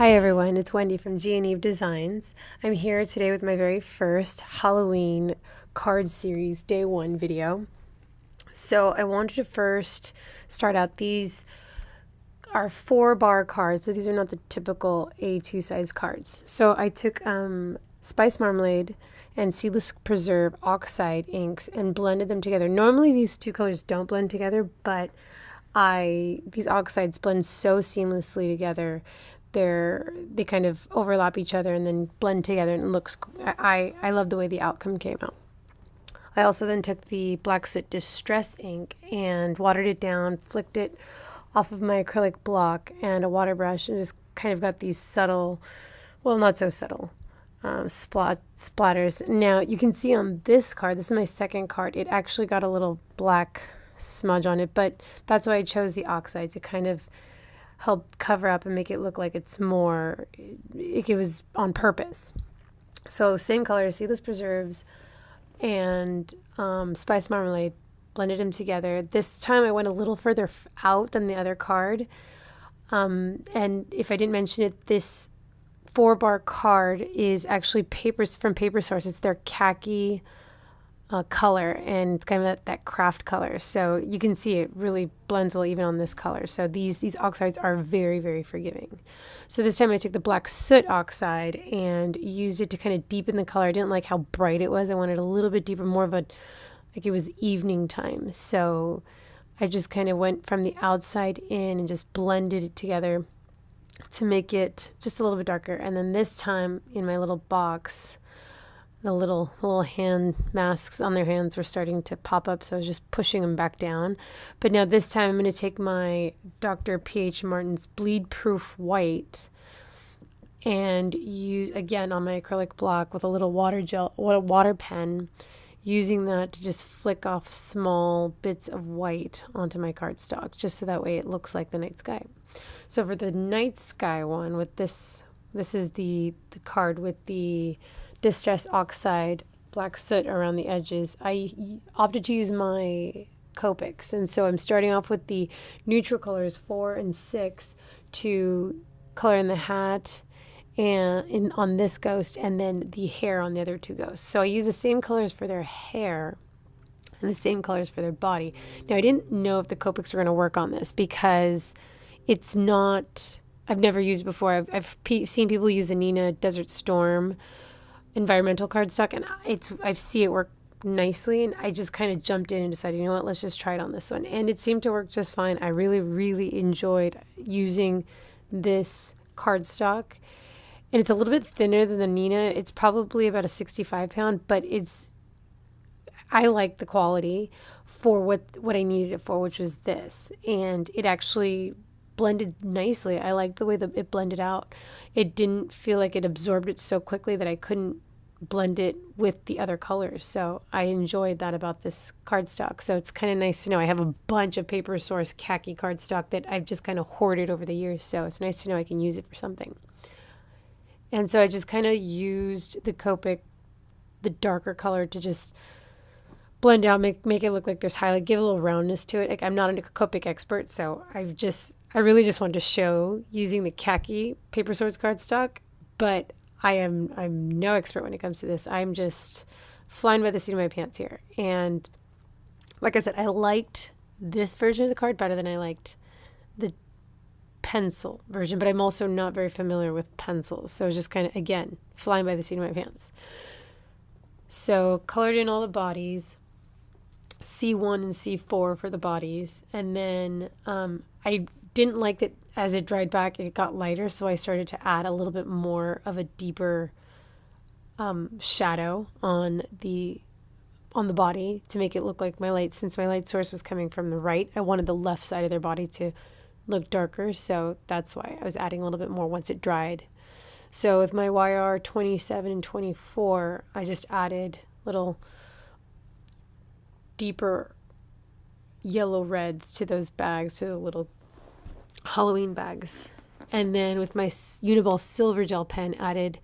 Hi everyone, it's Wendy from G&Eve Designs. I'm here today with my very first Halloween card series day 1 video. So I wanted to first start out, these are 4-bar cards, so these are not the typical A2 size cards. So I took Spice Marmalade and Seedless Preserve Oxide inks and blended them together. Normally these two colors don't blend together, but these oxides blend so seamlessly together. They kind of overlap each other and then blend together, and it looks, I love the way the outcome came out. I also then took the Black Soot Distress ink and watered it down, flicked it off of my acrylic block and a water brush, and just kind of got these subtle, well, not so subtle, splatters. Now you can see on this card, this is my second card, it actually got a little black smudge on it, but that's why I chose the oxide, to kind of help cover up and make it look like it's more, it was on purpose. So same colors, Seedless Preserves and Spice Marmalade, blended them together. This time I went a little further out than the other card. And if I didn't mention it, this 4-bar card is actually from Paper Source. It's their khaki color, and it's kind of that craft color. So you can see it really blends well even on this color. So these oxides are very, very forgiving. So this time I took the Black Soot Oxide and used it to kind of deepen the color. I didn't like how bright it was. I wanted a little bit deeper, more of a, like it was evening time. So I just kind of went from the outside in and just blended it together to make it just a little bit darker. And then this time in my little box, the little hand masks on their hands were starting to pop up, so I was just pushing them back down. But now this time I'm going to take my Dr. P.H. Martin's Bleed Proof White and use, again on my acrylic block with a little water pen, using that to just flick off small bits of white onto my cardstock, just so that way it looks like the night sky. So for the night sky one, with this is the card with the Distress Oxide Black Soot around the edges. I opted to use my Copics, and so I'm starting off with the neutral colors 4 and 6 to color in the hat and on this ghost, and then the hair on the other two ghosts. So I use the same colors for their hair and the same colors for their body. Now I didn't know if the Copics were going to work on this because it's not, I've never used it before. I've seen people use the Nina Desert Storm environmental cardstock, and I see it work nicely, and I just kind of jumped in and decided, you know what, let's just try it on this one, and it seemed to work just fine. I really enjoyed using this cardstock, and it's a little bit thinner than the Nina. It's probably about a 65 pound, but I like the quality for what I needed it for, which was this, and it actually blended nicely. I liked the way that it blended out. It didn't feel like it absorbed it so quickly that I couldn't blend it with the other colors. So I enjoyed that about this cardstock. So it's kind of nice to know I have a bunch of Paper Source khaki cardstock that I've just kind of hoarded over the years. So it's nice to know I can use it for something. And so I just kind of used the Copic, the darker color, to just blend out, make it look like there's highlight, give a little roundness to it. Like, I'm not a Copic expert, so I really just wanted to show using the khaki Paper Source cardstock, but I'm no expert when it comes to this. I'm just flying by the seat of my pants here. And like I said, I liked this version of the card better than I liked the pencil version, but I'm also not very familiar with pencils. So just kind of, again, flying by the seat of my pants. So colored in all the bodies, C1 and C4 for the bodies. And then I didn't like that as it dried back, it got lighter, so I started to add a little bit more of a deeper shadow on the body to make it look like since my light source was coming from the right, I wanted the left side of their body to look darker, so that's why I was adding a little bit more once it dried. So with my YR27 and 24, I just added little deeper yellow reds to those bags, to the little Halloween bags. And then with my Uniball Silver Gel pen, added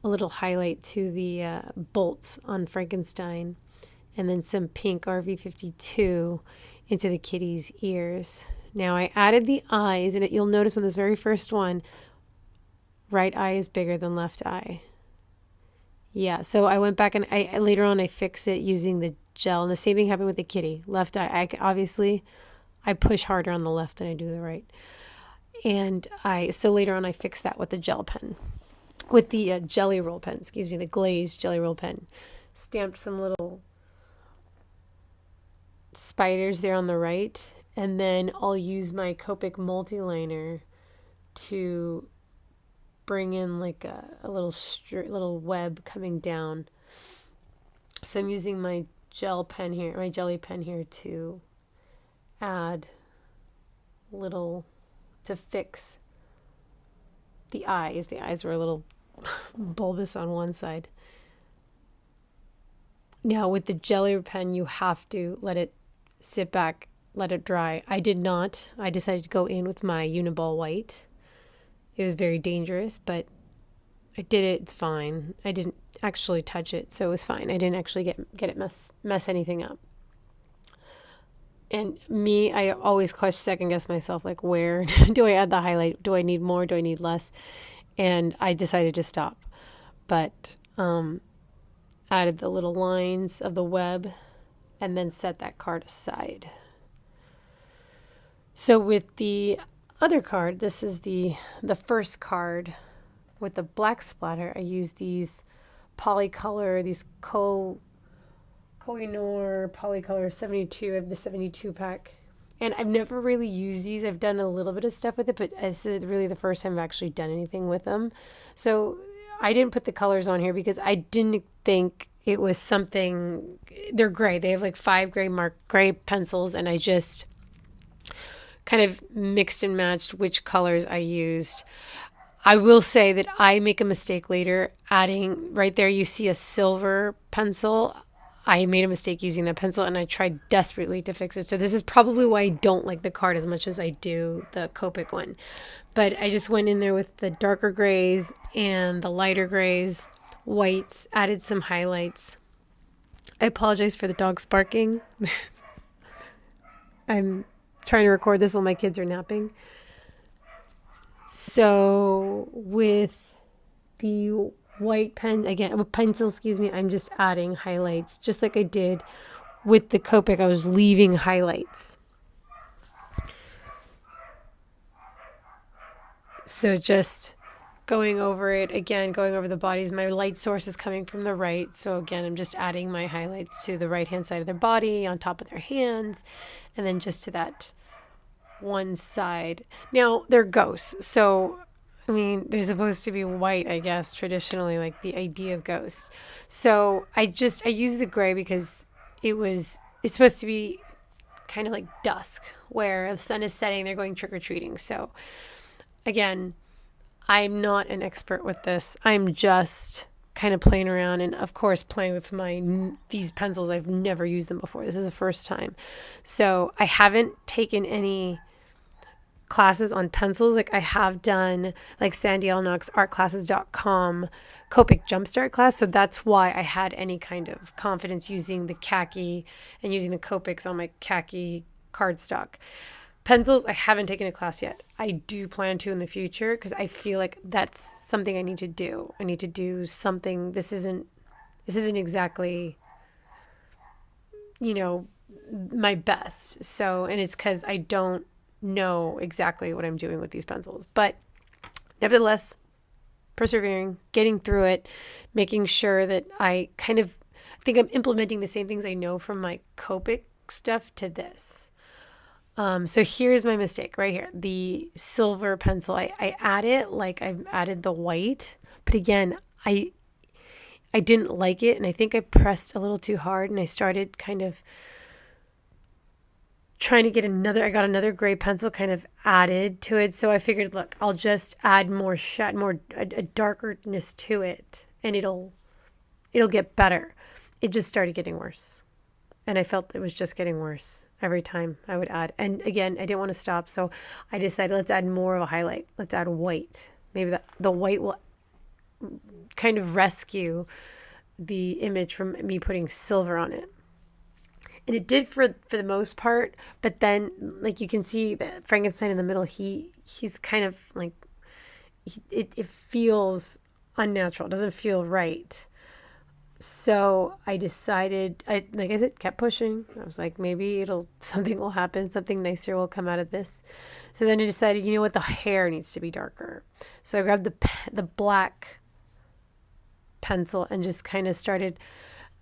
a little highlight to the bolts on Frankenstein, and then some pink RV52 into the kitty's ears. Now I added the eyes, and you'll notice on this very first one, right eye is bigger than left eye. Yeah, so I went back and I later on I fixed it using the gel, and the same thing happened with the kitty. Left eye, obviously I push harder on the left than I do the right. And so later on I fixed that with the gel pen. With the jelly roll pen, excuse me, the Glaze jelly roll pen. Stamped some little spiders there on the right, and then I'll use my Copic Multiliner to bring in like a little web coming down. So I'm using my gel pen here, my jelly pen here, to add little, to fix the eyes. The eyes were a little bulbous on one side. Now with the jelly pen, you have to let it sit back, let it dry. I did not. I decided to go in with my Uniball white. It was very dangerous, but I did it. It's fine. I didn't actually touch it, so it was fine. I didn't actually get it mess anything up. And me, I always second guess myself, like, where do I add the highlight? Do I need more? Do I need less? And I decided to stop, but added the little lines of the web and then set that card aside. So with the other card, this is the first card with the black splatter. I use these Polycolor, these Koh-I-Noor Polycolor 72. I have the 72 pack. And I've never really used these. I've done a little bit of stuff with it, but this is really the first time I've actually done anything with them. So I didn't put the colors on here because I didn't think it was something. They're gray. They have like 5 gray pencils, and I just kind of mixed and matched which colors I used. I will say that I make a mistake later adding, right there you see a silver pencil. I made a mistake using that pencil, and I tried desperately to fix it. So this is probably why I don't like the card as much as I do the Copic one. But I just went in there with the darker grays and the lighter grays, whites, added some highlights. I apologize for the dogs barking. I'm trying to record this while my kids are napping. So with the white pen, again, pencil, excuse me, I'm just adding highlights, just like I did with the Copic. I was leaving highlights. So just going over it, again, going over the bodies. My light source is coming from the right. So again, I'm just adding my highlights to the right-hand side of their body, on top of their hands, and then just to that one side. Now, they're ghosts. So I mean, they're supposed to be white, I guess, traditionally, like the idea of ghosts. So I use the gray because it's supposed to be kind of like dusk, where the sun is setting, they're going trick-or-treating. So again, I'm not an expert with this. I'm just kind of playing around, and of course playing with these pencils. I've never used them before. This is the first time. So I haven't taken any classes on pencils. Like I have done like Sandy L. Knox artclasses.com Copic Jumpstart class. So that's why I had any kind of confidence using the khaki and using the Copics on my khaki cardstock. Pencils, I haven't taken a class yet. I do plan to in the future because I feel like that's something I need to do. I need to do something. This isn't exactly, my best. So, and it's because I don't know exactly what I'm doing with these pencils, but nevertheless, persevering, getting through it, making sure that I think I'm implementing the same things I know from my Copic stuff to this. So here's my mistake right here. The silver pencil, I add it like I've added the white, but again, I didn't like it, and I think I pressed a little too hard, and I started kind of trying to get I got another gray pencil kind of added to it. So I figured, look, I'll just add more a darkerness to it, and it'll get better. It just started getting worse. And I felt it was just getting worse every time I would add. And again, I didn't want to stop. So I decided, let's add more of a highlight. Let's add white. Maybe the white will kind of rescue the image from me putting silver on it. And it did for the most part, but then like you can see that Frankenstein in the middle, he's kind of like, it feels unnatural. It doesn't feel right. So I decided, like I said, kept pushing. I was like, maybe something will happen, something nicer will come out of this. So then I decided, you know what, the hair needs to be darker. So I grabbed the black pencil and just kind of started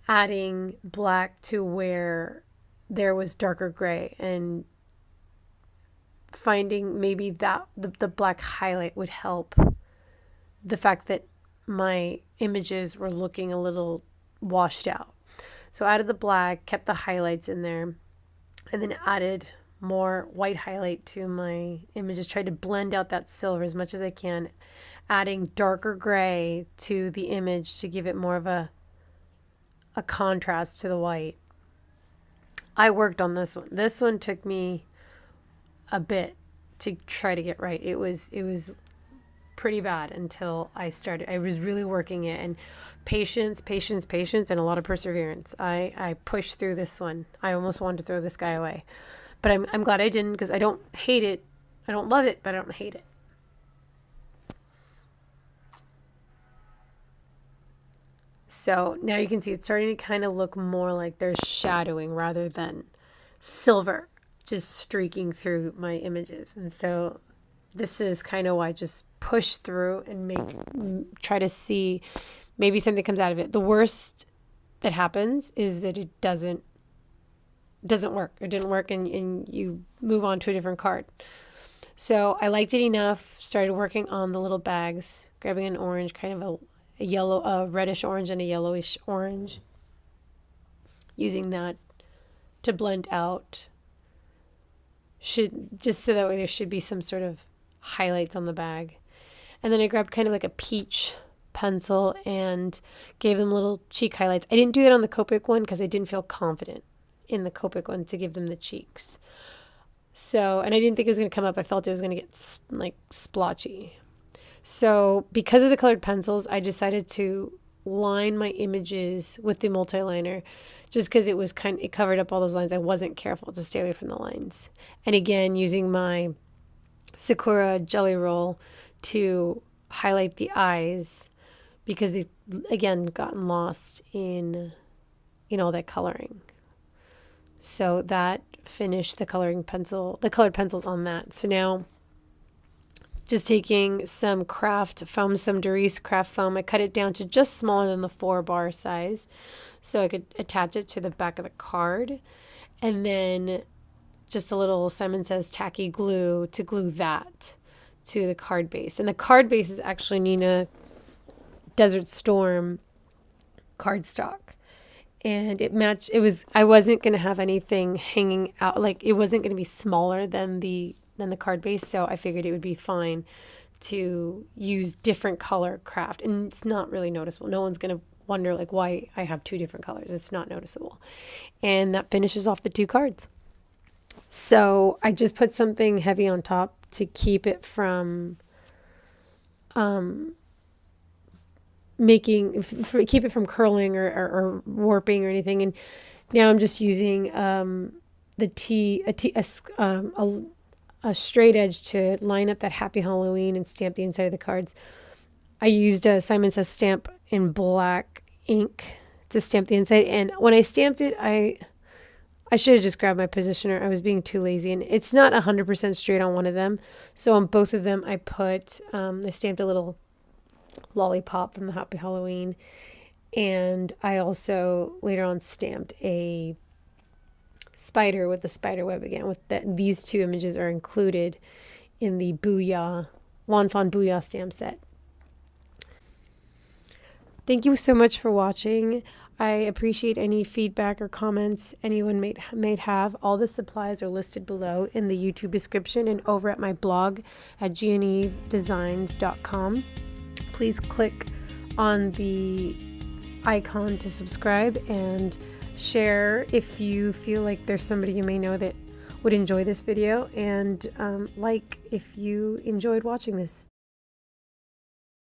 adding black to where there was darker gray, and finding maybe that the black highlight would help the fact that my images were looking a little washed out. So I added the black, kept the highlights in there, and then added more white highlight to my images. Tried to blend out that silver as much as I can, adding darker gray to the image to give it more of a contrast to the white. I worked on this one. This one took me a bit to try to get right. It was pretty bad until I was really working it, and patience, and a lot of perseverance. I pushed through this one. I almost wanted to throw this guy away, but I'm glad I didn't, because I don't hate it. I don't love it, but I don't hate it. So now you can see it's starting to kind of look more like there's shadowing rather than silver just streaking through my images. And so this is kind of why I just push through and try to see maybe something comes out of it. The worst that happens is that it doesn't work. It didn't work, and you move on to a different card. So I liked it enough, started working on the little bags, grabbing an orange, kind of a yellow, a reddish orange and a yellowish orange, using that to blend out, just so that way there should be some sort of highlights on the bag. And then I grabbed kind of like a peach pencil and gave them little cheek highlights. I didn't do that on the Copic one because I didn't feel confident in the Copic one to give them the cheeks. So, and I didn't think it was going to come up. I felt it was going to get like splotchy. So because of the colored pencils, I decided to line my images with the multiliner, just because it covered up all those lines. I wasn't careful to stay away from the lines. And again, using my Sakura jelly roll to highlight the eyes, because they've again gotten lost in all that coloring. So that finished the colored pencils on that. So now just taking some craft foam, some Darice craft foam, I cut it down to just smaller than the 4-bar size so I could attach it to the back of the card. And then just a little Simon Says tacky glue to glue that to the card base. And the card base is actually Nina Desert Storm cardstock. And I wasn't going to have anything hanging out, like it wasn't going to be smaller than the card base, so I figured it would be fine to use different color craft, and it's not really noticeable. No one's going to wonder like why I have two different colors. It's not noticeable. And that finishes off the two cards. So I just put something heavy on top to keep it from keep it from curling or warping or anything. And now I'm just using a straight edge to line up that Happy Halloween and stamp the inside of the cards. I used a Simon Says stamp in black ink to stamp the inside, and when I stamped it, I should have just grabbed my positioner. I was being too lazy, and it's not 100% straight on one of them. So on both of them, I stamped a little lollipop from the Happy Halloween, and I also later on stamped a spider with the spider web again. These two images are included in the Fawn Booyah stamp set. Thank you so much for watching. I appreciate any feedback or comments anyone may have. All the supplies are listed below in the YouTube description and over at my blog at gnedesigns.com. Please click on the icon to subscribe and share if you feel like there's somebody you may know that would enjoy this video, and like if you enjoyed watching this.